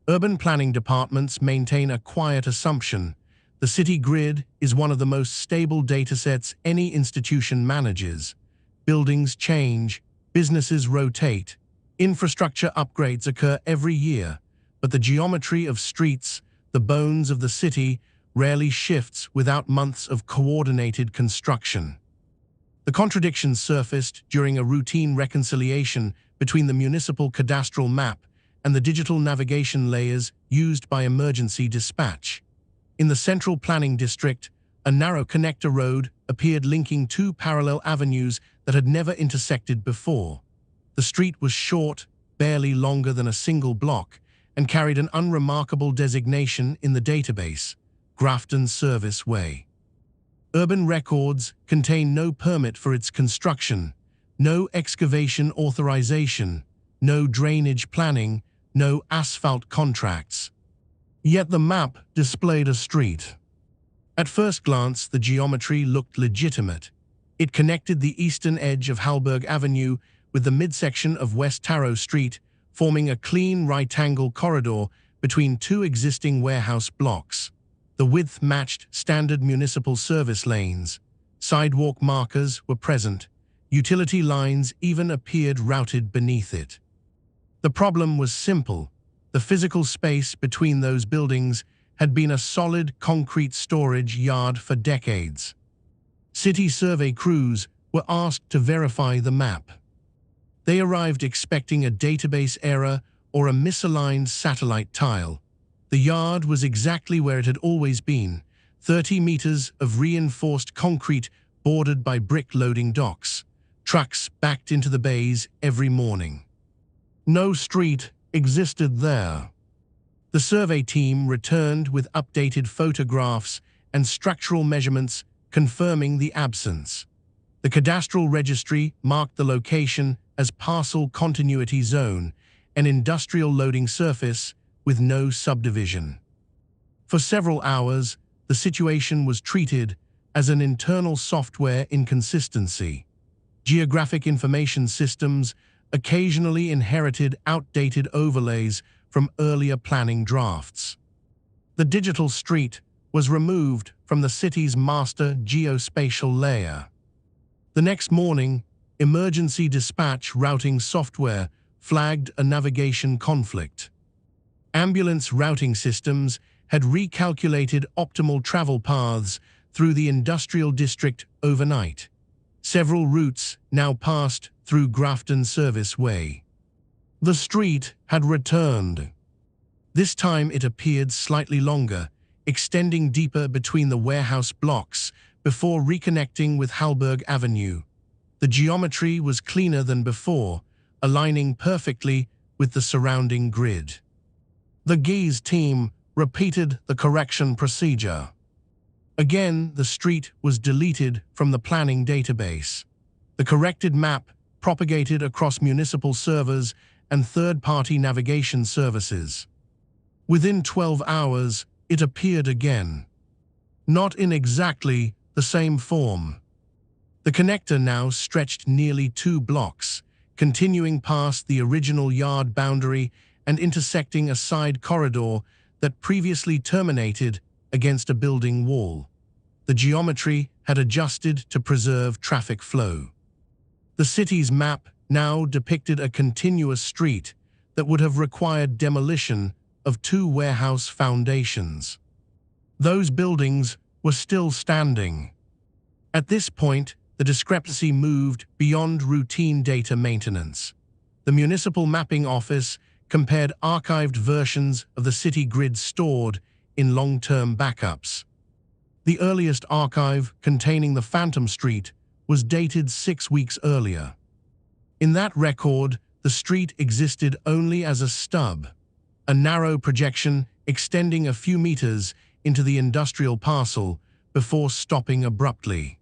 Urban planning departments maintain a quiet assumption. The city grid is one of the most stable datasets any institution manages. Buildings change, businesses rotate, infrastructure upgrades occur every year, but the geometry of streets, the bones of the city, rarely shifts without months of coordinated construction. The contradictions surfaced during a routine reconciliation between the municipal cadastral map and the digital navigation layers used by emergency dispatch. In the central planning district, a narrow connector road appeared linking two parallel avenues that had never intersected before. The street was short, barely longer than a single block, and carried an unremarkable designation in the database, Grafton Service Way. Urban records contain no permit for its construction, no excavation authorization, no drainage planning, no asphalt contracts. Yet the map displayed a street. At first glance, the geometry looked legitimate. It connected the eastern edge of Halberg Avenue with the midsection of West Tarot Street, forming a clean right-angle corridor between two existing warehouse blocks. The width matched standard municipal service lanes. Sidewalk markers were present. Utility lines even appeared routed beneath it. The problem was simple. The physical space between those buildings had been a solid concrete storage yard for decades. City survey crews were asked to verify the map. They arrived expecting a database error or a misaligned satellite tile. The yard was exactly where it had always been, 30 meters of reinforced concrete bordered by brick loading docks. Trucks backed into the bays every morning. No street existed there. The survey team returned with updated photographs and structural measurements confirming the absence. The cadastral registry marked the location as parcel continuity zone, an industrial loading surface with no subdivision. For several hours, the situation was treated as an internal software inconsistency. Geographic information systems occasionally inherited outdated overlays from earlier planning drafts. The digital street was removed from the city's master geospatial layer. The next morning, emergency dispatch routing software flagged a navigation conflict. Ambulance routing systems had recalculated optimal travel paths through the industrial district overnight. Several routes now passed through Grafton Service Way. The street had returned. This time it appeared slightly longer, extending deeper between the warehouse blocks before reconnecting with Halberg Avenue. The geometry was cleaner than before, aligning perfectly with the surrounding grid. The GIS team repeated the correction procedure. Again, the street was deleted from the planning database. The corrected map propagated across municipal servers and third-party navigation services. Within 12 hours, it appeared again. Not in exactly the same form. The connector now stretched nearly 2 blocks, continuing past the original yard boundary and intersecting a side corridor that previously terminated against a building wall. The geometry had adjusted to preserve traffic flow. The city's map now depicted a continuous street that would have required demolition of 2 warehouse foundations. Those buildings were still standing. At this point, the discrepancy moved beyond routine data maintenance. The Municipal Mapping Office compared archived versions of the city grid stored in long-term backups. The earliest archive containing the Phantom Street was dated 6 weeks earlier. In that record, the street existed only as a stub, a narrow projection extending a few meters into the industrial parcel before stopping abruptly.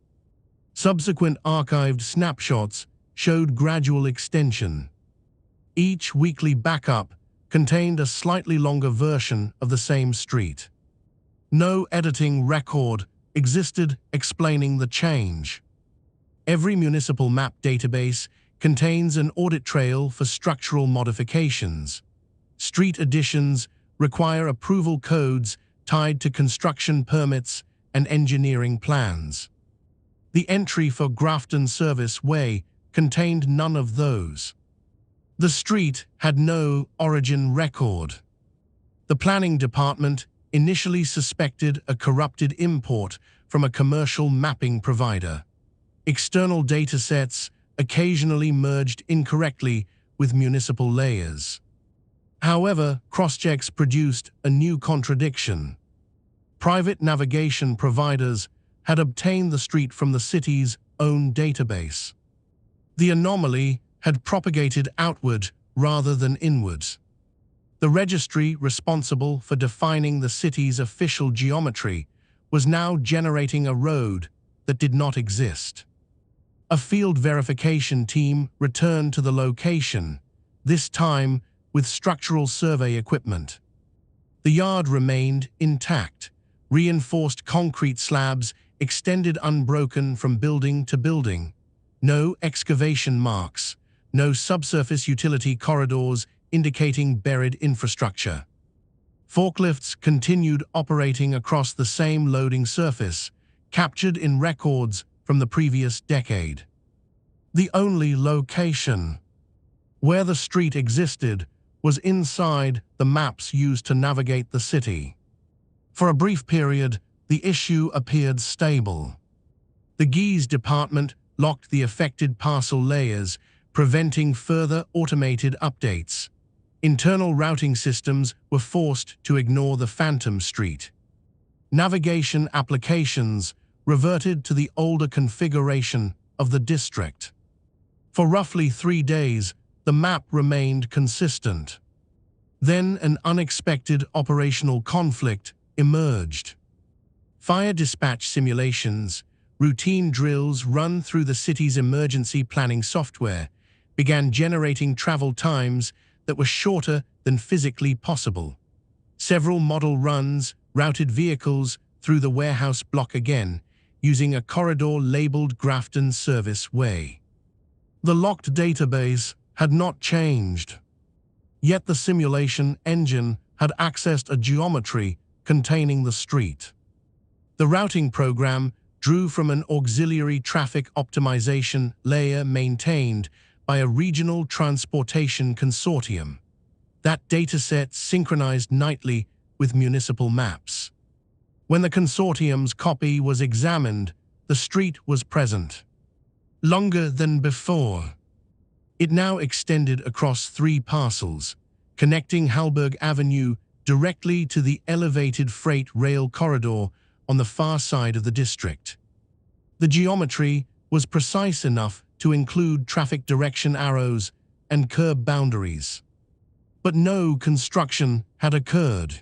Subsequent archived snapshots showed gradual extension. Each weekly backup contained a slightly longer version of the same street. No editing record existed explaining the change. Every municipal map database contains an audit trail for structural modifications. Street additions require approval codes tied to construction permits and engineering plans. The entry for Grafton Service Way contained none of those. The street had no origin record. The planning department initially suspected a corrupted import from a commercial mapping provider. External datasets occasionally merged incorrectly with municipal layers. However, crosschecks produced a new contradiction. Private navigation providers had obtained the street from the city's own database. The anomaly had propagated outward rather than inward. The registry responsible for defining the city's official geometry was now generating a road that did not exist. A field verification team returned to the location, this time with structural survey equipment. The yard remained intact. Reinforced concrete slabs extended unbroken from building to building. No excavation marks, no subsurface utility corridors indicating buried infrastructure. Forklifts continued operating across the same loading surface, captured in records from the previous decade. The only location where the street existed was inside the maps used to navigate the city. For a brief period, the issue appeared stable. The GES department locked the affected parcel layers, preventing further automated updates. Internal routing systems were forced to ignore the phantom street. Navigation applications reverted to the older configuration of the district. For roughly 3 days, the map remained consistent. Then an unexpected operational conflict emerged. Fire dispatch simulations, routine drills run through the city's emergency planning software, began generating travel times that were shorter than physically possible. Several model runs routed vehicles through the warehouse block again, using a corridor labeled Grafton Service Way. The locked database had not changed. Yet the simulation engine had accessed a geometry containing the street. The routing program drew from an auxiliary traffic optimization layer maintained by a regional transportation consortium. That dataset synchronized nightly with municipal maps. When the consortium's copy was examined, the street was present. Longer than before. It now extended across 3 parcels, connecting Halberg Avenue directly to the elevated freight rail corridor on the far side of the district. The geometry was precise enough to include traffic direction arrows and curb boundaries. But no construction had occurred.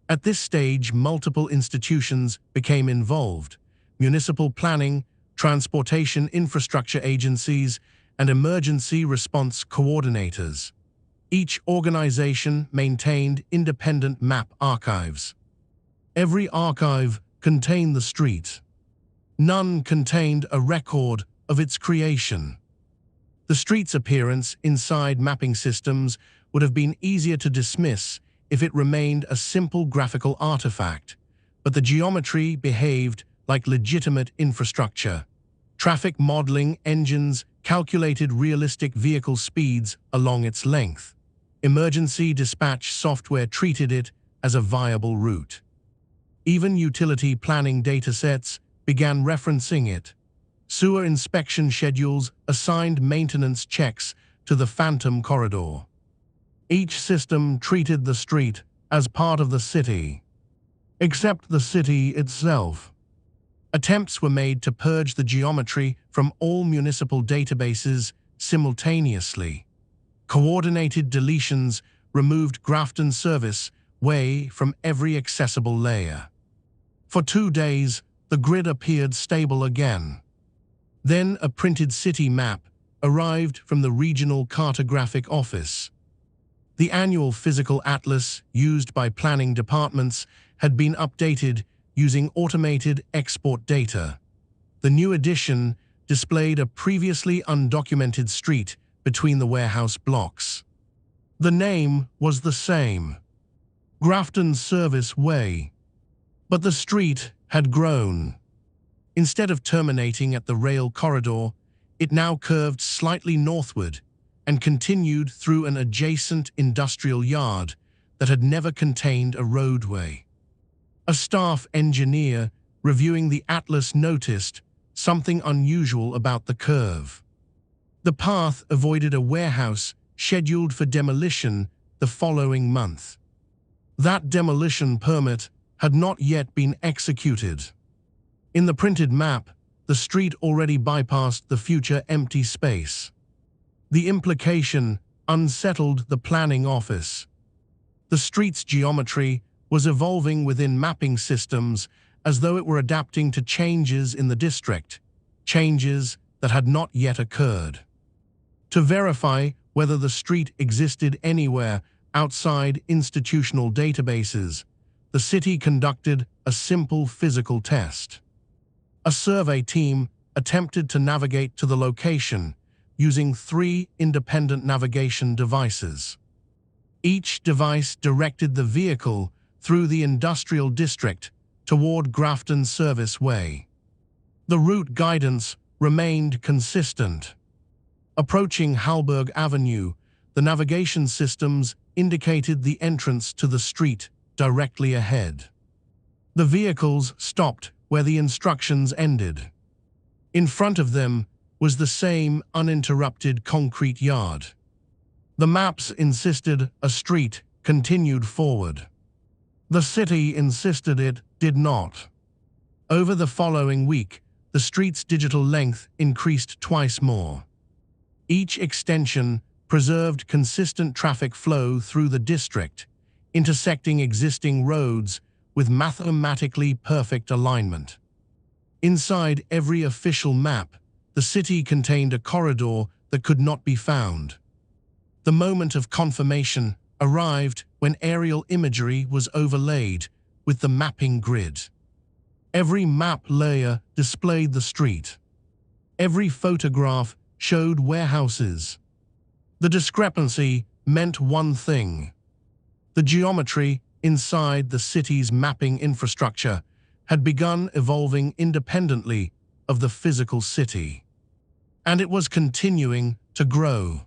At this stage, multiple institutions became involved: municipal planning, transportation infrastructure agencies, and emergency response coordinators. Each organization maintained independent map archives. Every archive contained the street. None contained a record of its creation. The street's appearance inside mapping systems would have been easier to dismiss if it remained a simple graphical artifact, but the geometry behaved like legitimate infrastructure. Traffic modeling engines calculated realistic vehicle speeds along its length. Emergency dispatch software treated it as a viable route. Even utility planning datasets began referencing it. Sewer inspection schedules assigned maintenance checks to the phantom corridor. Each system treated the street as part of the city, except the city itself. Attempts were made to purge the geometry from all municipal databases simultaneously. Coordinated deletions removed Grafton Service Way from every accessible layer. For 2 days, the grid appeared stable again. Then a printed city map arrived from the Regional Cartographic Office. The annual physical atlas used by planning departments had been updated using automated export data. The new edition displayed a previously undocumented street between the warehouse blocks. The name was the same. Grafton Service Way. But the street had grown. Instead of terminating at the rail corridor, it now curved slightly northward and continued through an adjacent industrial yard that had never contained a roadway. A staff engineer reviewing the atlas noticed something unusual about the curve. The path avoided a warehouse scheduled for demolition the following month. That demolition permit had not yet been executed. In the printed map, the street already bypassed the future empty space. The implication unsettled the planning office. The street's geometry was evolving within mapping systems as though it were adapting to changes in the district, changes that had not yet occurred. To verify whether the street existed anywhere outside institutional databases, the city conducted a simple physical test. A survey team attempted to navigate to the location using 3 independent navigation devices. Each device directed the vehicle through the industrial district toward Grafton Service Way. The route guidance remained consistent. Approaching Halberg Avenue, the navigation systems indicated the entrance to the street directly ahead. The vehicles stopped where the instructions ended. In front of them was the same uninterrupted concrete yard. The maps insisted a street continued forward. The city insisted it did not. Over the following week, the street's digital length increased twice more. Each extension preserved consistent traffic flow through the district, intersecting existing roads with mathematically perfect alignment. Inside every official map, the city contained a corridor that could not be found. The moment of confirmation arrived when aerial imagery was overlaid with the mapping grid. Every map layer displayed the street. Every photograph showed warehouses. The discrepancy meant one thing. The geometry inside the city's mapping infrastructure had begun evolving independently of the physical city. And it was continuing to grow.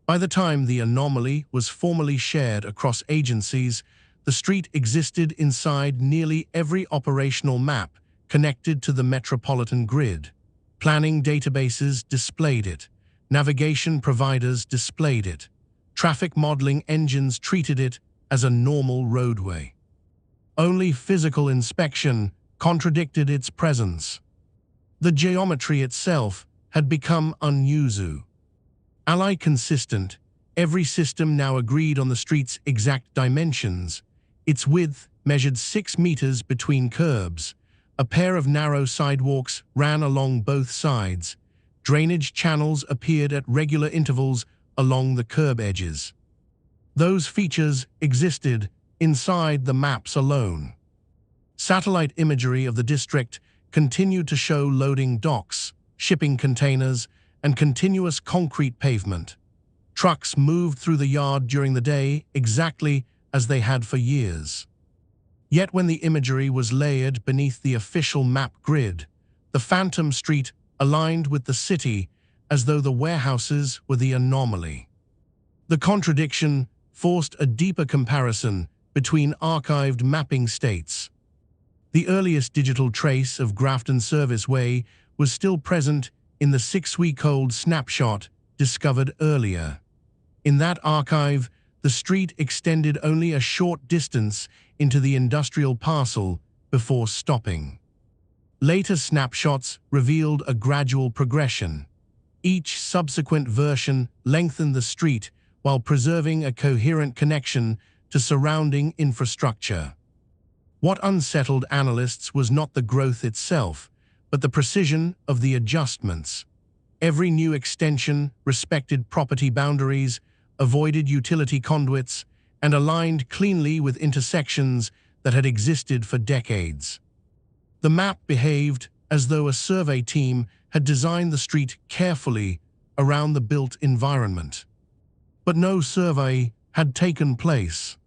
By the time the anomaly was formally shared across agencies, the street existed inside nearly every operational map connected to the metropolitan grid. Planning databases displayed it. Navigation providers displayed it. Traffic modeling engines treated it as a normal roadway. Only physical inspection contradicted its presence. The geometry itself had become unusual. Ally consistent, every system now agreed on the street's exact dimensions. Its width measured 6 meters between curbs. A pair of narrow sidewalks ran along both sides. Drainage channels appeared at regular intervals along the curb edges. Those features existed inside the maps alone. Satellite imagery of the district continued to show loading docks, shipping containers, and continuous concrete pavement. Trucks moved through the yard during the day exactly as they had for years. Yet when the imagery was layered beneath the official map grid, the phantom street aligned with the city as though the warehouses were the anomaly. The contradiction forced a deeper comparison between archived mapping states. The earliest digital trace of Grafton Service Way was still present in the 6-week-old snapshot discovered earlier. In that archive, the street extended only a short distance into the industrial parcel before stopping. Later snapshots revealed a gradual progression. Each subsequent version lengthened the street while preserving a coherent connection to surrounding infrastructure. What unsettled analysts was not the growth itself, but the precision of the adjustments. Every new extension respected property boundaries, avoided utility conduits, and aligned cleanly with intersections that had existed for decades. The map behaved as though a survey team had designed the street carefully around the built environment. But no survey had taken place.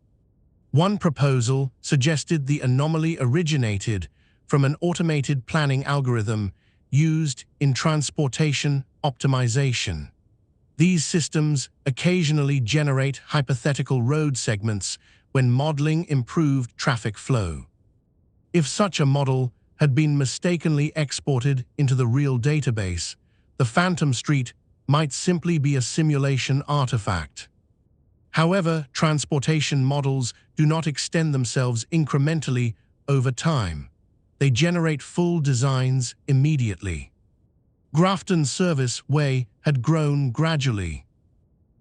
One proposal suggested the anomaly originated from an automated planning algorithm used in transportation optimization. These systems occasionally generate hypothetical road segments when modeling improved traffic flow. If such a model had been mistakenly exported into the real database, the phantom street might simply be a simulation artifact. However, transportation models do not extend themselves incrementally over time. They generate full designs immediately. Grafton's service way had grown gradually.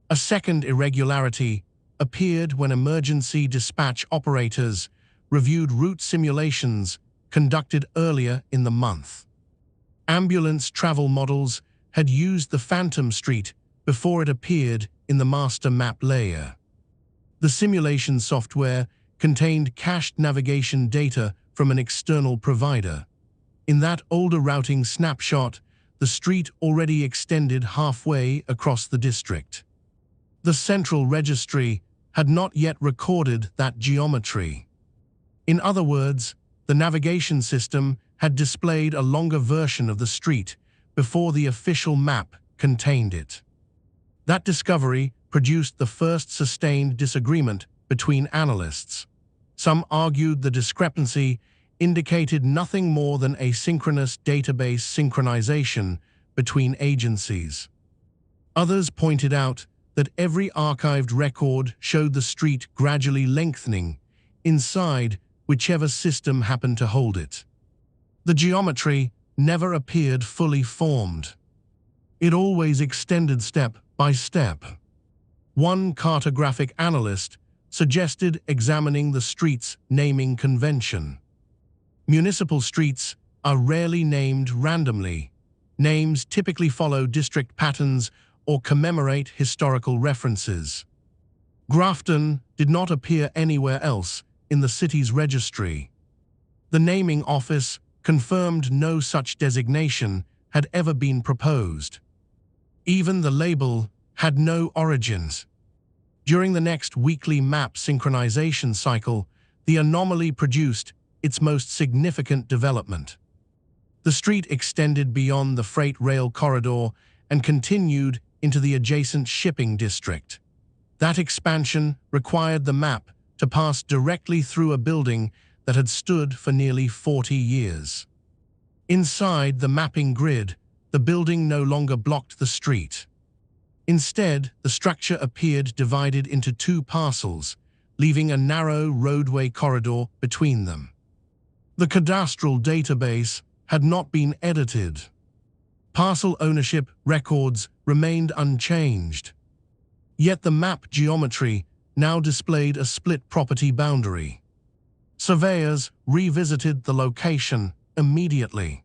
A second irregularity appeared when emergency dispatch operators reviewed route simulations conducted earlier in the month. Ambulance travel models had used the phantom street before it appeared in the master map layer. The simulation software contained cached navigation data from an external provider. In that older routing snapshot, the street already extended halfway across the district. The central registry had not yet recorded that geometry. In other words, the navigation system had displayed a longer version of the street before the official map contained it. That discovery produced the first sustained disagreement between analysts. Some argued the discrepancy indicated nothing more than asynchronous database synchronization between agencies. Others pointed out that every archived record showed the street gradually lengthening inside whichever system happened to hold it. The geometry never appeared fully formed. It always extended step by step. One cartographic analyst suggested examining the street's naming convention. Municipal streets are rarely named randomly. Names typically follow district patterns or commemorate historical references. Grafton did not appear anywhere else in the city's registry. The naming office confirmed no such designation had ever been proposed. Even the label had no origins. During the next weekly map synchronization cycle, the anomaly produced its most significant development. The street extended beyond the freight rail corridor and continued into the adjacent shipping district. That expansion required the map to pass directly through a building that had stood for nearly 40 years. Inside the mapping grid, the building no longer blocked the street. Instead, the structure appeared divided into two parcels, leaving a narrow roadway corridor between them. The cadastral database had not been edited. Parcel ownership records remained unchanged. Yet the map geometry now displayed a split property boundary. Surveyors revisited the location immediately.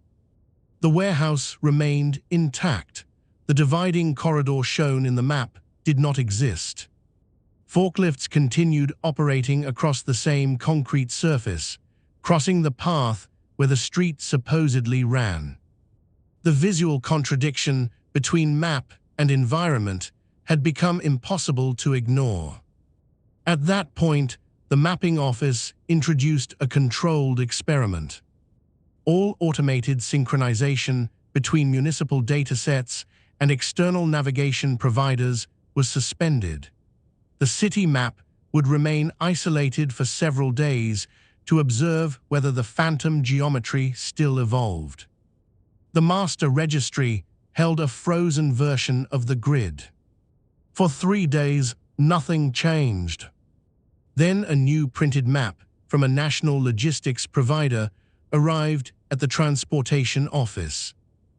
The warehouse remained intact. The dividing corridor shown in the map did not exist. Forklifts continued operating across the same concrete surface, crossing the path where the street supposedly ran. The visual contradiction between map and environment had become impossible to ignore. At that point, the mapping office introduced a controlled experiment. All automated synchronization between municipal datasets and external navigation providers was suspended. The city map would remain isolated for several days to observe whether the phantom geometry still evolved. The master registry held a frozen version of the grid. For 3 days, nothing changed. Then a new printed map from a national logistics provider arrived at the transportation office.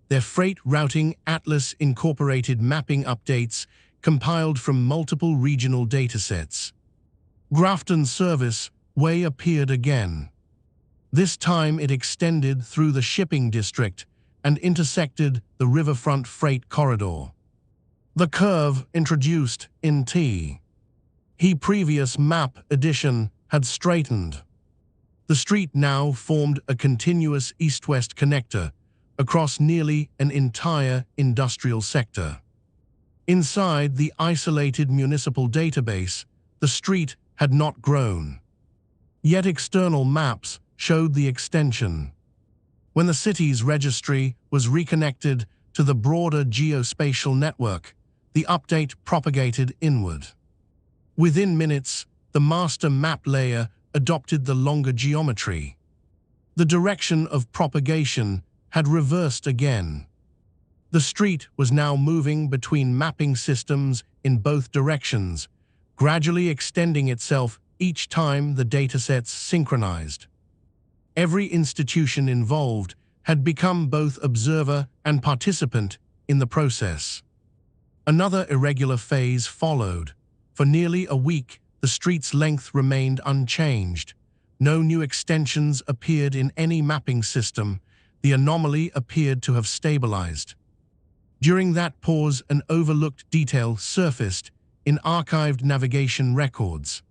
Their freight routing atlas incorporated mapping updates compiled from multiple regional datasets. Grafton's service way appeared again. This time it extended through the shipping district and intersected the riverfront freight corridor. The curve introduced in T. Previous map edition had straightened. The street now formed a continuous east-west connector across nearly an entire industrial sector. Inside the isolated municipal database, the street had not grown. Yet external maps showed the extension. When the city's registry was reconnected to the broader geospatial network, the update propagated inward. Within minutes, the master map layer adopted the longer geometry. The direction of propagation had reversed again. The street was now moving between mapping systems in both directions, gradually extending itself each time the datasets synchronized. Every institution involved had become both observer and participant in the process. Another irregular phase followed. For nearly a week, the street's length remained unchanged. No new extensions appeared in any mapping system. The anomaly appeared to have stabilized. During that pause, an overlooked detail surfaced in archived navigation records.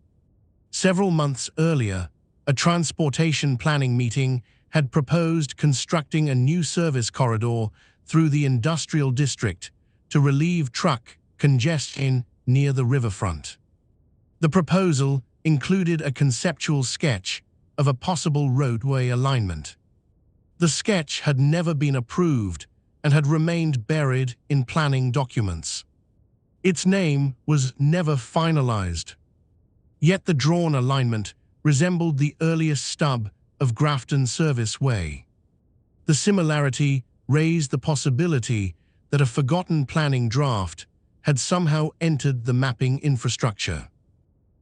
Several months earlier, a transportation planning meeting had proposed constructing a new service corridor through the industrial district to relieve truck congestion near the riverfront. The proposal included a conceptual sketch of a possible roadway alignment. The sketch had never been approved and had remained buried in planning documents. Its name was never finalized. Yet the drawn alignment resembled the earliest stub of Grafton Service Way. The similarity raised the possibility that a forgotten planning draft had somehow entered the mapping infrastructure.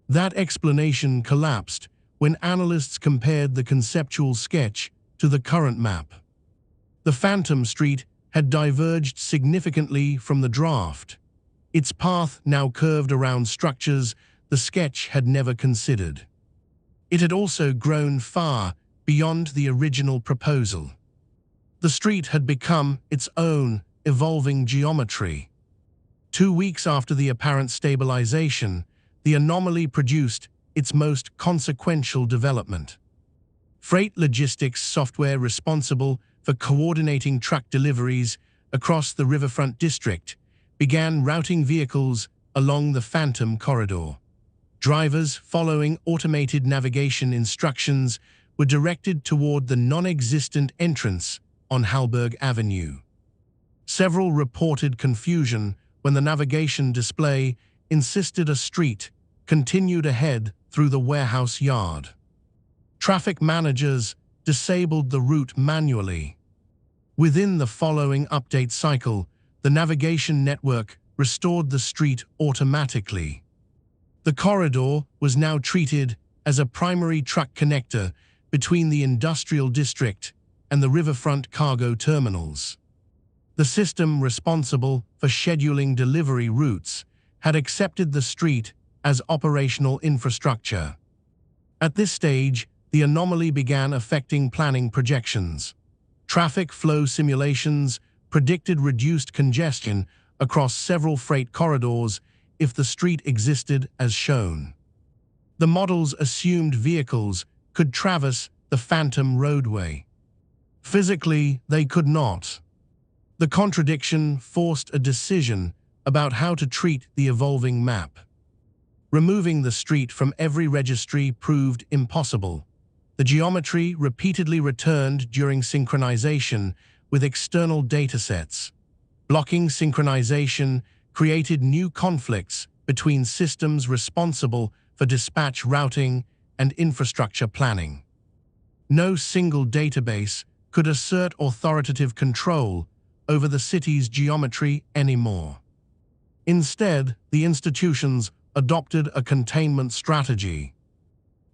That explanation collapsed when analysts compared the conceptual sketch to the current map. The Phantom Street had diverged significantly from the draft. Its path now curved around structures the sketch had never considered. It had also grown far beyond the original proposal. The street had become its own evolving geometry. 2 weeks after the apparent stabilization, the anomaly produced its most consequential development. Freight logistics software responsible for coordinating truck deliveries across the riverfront district began routing vehicles along the Phantom Corridor. Drivers following automated navigation instructions were directed toward the non-existent entrance on Halberg Avenue. Several reported confusion when the navigation display insisted a street continued ahead through the warehouse yard. Traffic managers disabled the route manually. Within the following update cycle, the navigation network restored the street automatically. The corridor was now treated as a primary truck connector between the industrial district and the riverfront cargo terminals. The system responsible for scheduling delivery routes had accepted the street as operational infrastructure. At this stage, the anomaly began affecting planning projections. Traffic flow simulations predicted reduced congestion across several freight corridors if the street existed as shown. The models assumed vehicles could traverse the Phantom roadway. Physically, they could not. The contradiction forced a decision about how to treat the evolving map. Removing the street from every registry proved impossible. The geometry repeatedly returned during synchronization with external datasets. Blocking synchronization created new conflicts between systems responsible for dispatch routing and infrastructure planning. No single database could assert authoritative control over the city's geometry anymore. Instead, the institutions adopted a containment strategy.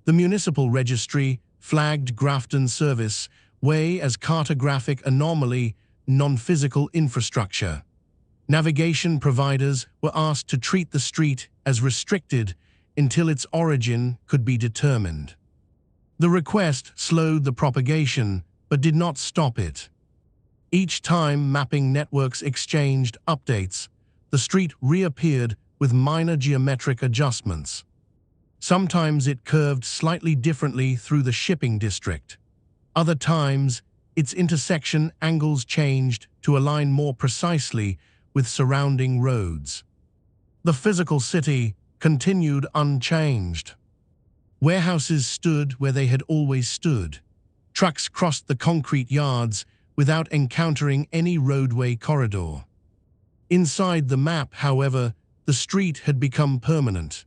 The municipal registry flagged Grafton Service Way as cartographic anomaly, non-physical infrastructure. Navigation providers were asked to treat the street as restricted until its origin could be determined. The request slowed the propagation, but did not stop it. Each time mapping networks exchanged updates, the street reappeared with minor geometric adjustments. Sometimes it curved slightly differently through the shipping district. Other times, its intersection angles changed to align more precisely with surrounding roads. The physical city continued unchanged. Warehouses stood where they had always stood. Trucks crossed the concrete yards without encountering any roadway corridor. Inside the map, however, the street had become permanent.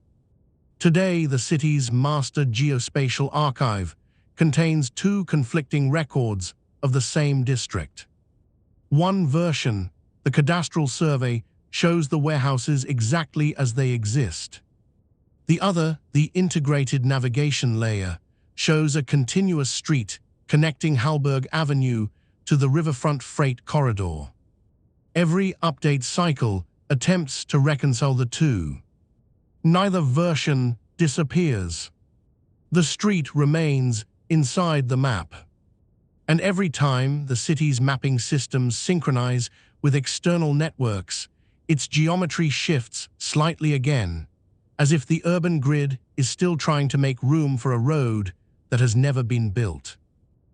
Today, the city's master geospatial archive contains two conflicting records of the same district. One version, the cadastral survey, shows the warehouses exactly as they exist. The other, the integrated navigation layer, shows a continuous street connecting Halberg Avenue to the riverfront freight corridor. Every update cycle attempts to reconcile the two. Neither version disappears. The street remains inside the map. And every time the city's mapping systems synchronize with external networks, its geometry shifts slightly again, as if the urban grid is still trying to make room for a road that has never been built.